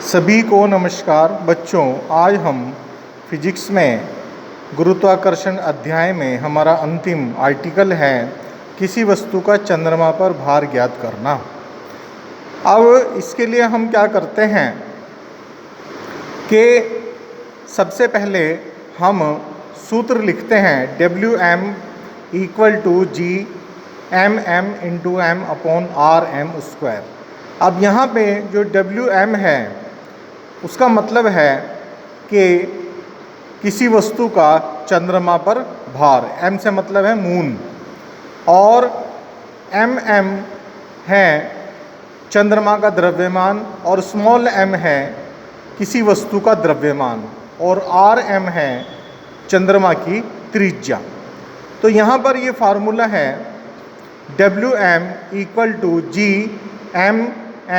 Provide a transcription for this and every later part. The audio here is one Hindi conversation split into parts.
सभी को नमस्कार बच्चों। आज हम फिजिक्स में गुरुत्वाकर्षण अध्याय में हमारा अंतिम आर्टिकल है किसी वस्तु का चंद्रमा पर भार ज्ञात करना। अब इसके लिए हम क्या करते हैं कि सबसे पहले हम सूत्र लिखते हैं WM = G MM × M/R/m²। अब यहाँ पे जो WM है उसका मतलब है कि किसी वस्तु का चंद्रमा पर भार, M से मतलब है मून, और MM है चंद्रमा का द्रव्यमान, और स्मॉल m है किसी वस्तु का द्रव्यमान, और RM है चंद्रमा की त्रिज्या। तो यहाँ पर ये फार्मूला है WM = G MM ×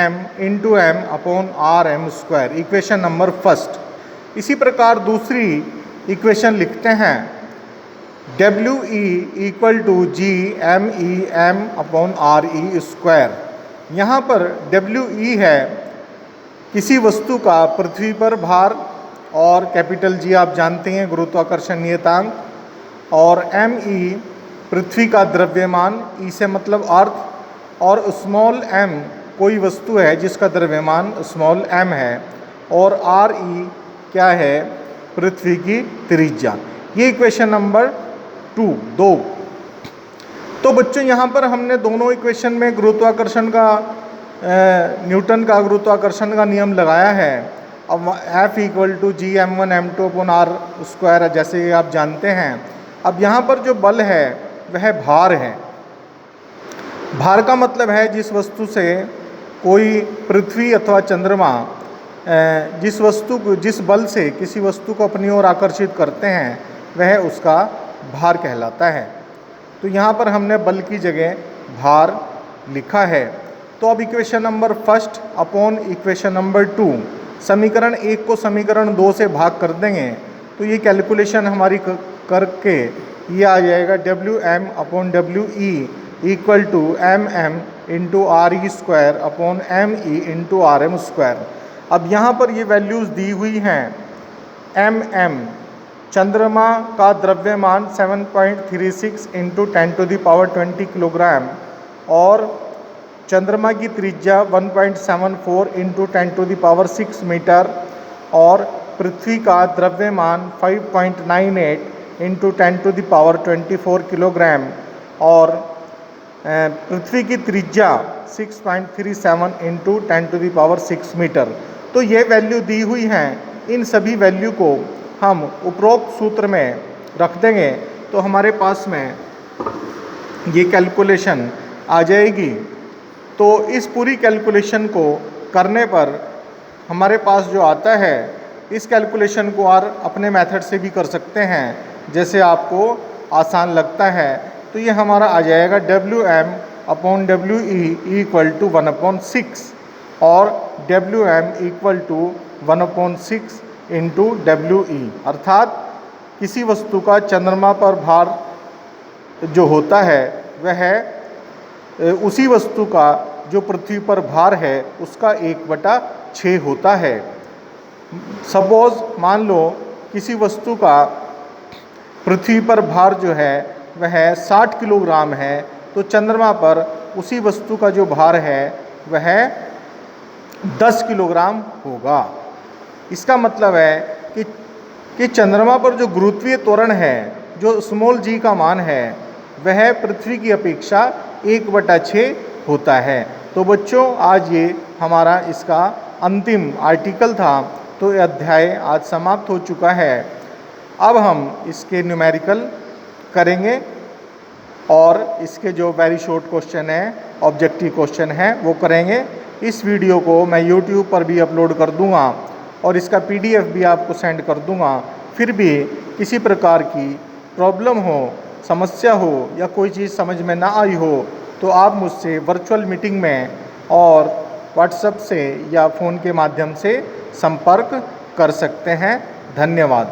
M/R/m², equation number first. इसी प्रकार दूसरी इक्वेशन लिखते हैं WE = G MEM/RE²। यहाँ पर WE है किसी वस्तु का पृथ्वी पर भार, और कैपिटल G आप जानते हैं गुरुत्वाकर्षण नियतांक, और ME पृथ्वी का द्रव्यमान, E से मतलब अर्थ, और स्मॉल m कोई वस्तु है जिसका द्रव्यमान स्मॉल m है, और RE क्या है, पृथ्वी की त्रिज्या। ये इक्वेशन नंबर 2। तो बच्चों यहाँ पर हमने दोनों इक्वेशन में गुरुत्वाकर्षण का न्यूटन का गुरुत्वाकर्षण का नियम लगाया है। अब F = G m1m2/r², जैसे आप जानते हैं। अब यहाँ पर जो बल है वह भार है। भार का मतलब है जिस वस्तु से कोई पृथ्वी अथवा चंद्रमा जिस बल से किसी वस्तु को अपनी ओर आकर्षित करते हैं वह उसका भार कहलाता है। तो यहाँ पर हमने बल की जगह भार लिखा है। तो अब equation number first upon equation number 2, समीकरण 1 को समीकरण 2 से भाग कर देंगे तो ये कैलकुलेशन हमारी करके ये आ जाएगा WM/WE = MM × RE² ME × RM²। अब यहाँ पर ये वैल्यूज़ दी हुई हैं। MM चंद्रमा का द्रव्यमान 7.36 × 10⁻20 किलोग्राम, और चंद्रमा की त्रिज्या 1.74 × 10⁻6 मीटर, और पृथ्वी का द्रव्यमान 5.98 × 10⁻24 किलोग्राम, और पृथ्वी की त्रिज्या 6.37 × 10⁻6 मीटर। तो ये वैल्यू दी हुई हैं। इन सभी वैल्यू को हम उपरोक्त सूत्र में रख देंगे तो हमारे पास में ये कैलकुलेशन आ जाएगी। तो इस पूरी कैलकुलेशन को करने पर हमारे पास जो आता है, इस कैलकुलेशन को और अपने मेथड से भी कर सकते हैं जैसे आपको आसान लगता है। तो ये हमारा आ जाएगा WM/WE = 1/6, और WM = 1/6 × WE, अर्थात किसी वस्तु का चंद्रमा पर भार जो होता है वह उसी वस्तु का जो पृथ्वी पर भार है उसका 1/6 होता है। सपोज मान लो किसी वस्तु का पृथ्वी पर भार जो है वह 60 किलोग्राम है, तो चंद्रमा पर उसी वस्तु का जो भार है वह 10 किलोग्राम होगा। इसका मतलब है कि चंद्रमा पर जो गुरुत्वीय त्वरण है, जो स्मॉल g का मान है, वह पृथ्वी की अपेक्षा 1/6 होता है। तो बच्चों आज ये हमारा इसका अंतिम आर्टिकल था। तो ये अध्याय आज समाप्त हो चुका है। अब हम इसके न्यूमेरिकल करेंगे, और इसके जो वेरी शॉर्ट क्वेश्चन है, ऑब्जेक्टिव क्वेश्चन है, वो करेंगे। इस वीडियो को मैं YouTube पर भी अपलोड कर दूंगा, और इसका PDF भी आपको सेंड कर दूंगा। फिर भी किसी प्रकार की प्रॉब्लम हो, समस्या हो, या कोई चीज़ समझ में ना आई हो तो आप मुझसे वर्चुअल मीटिंग में और WhatsApp से या फ़ोन के माध्यम से संपर्क कर सकते हैं। धन्यवाद।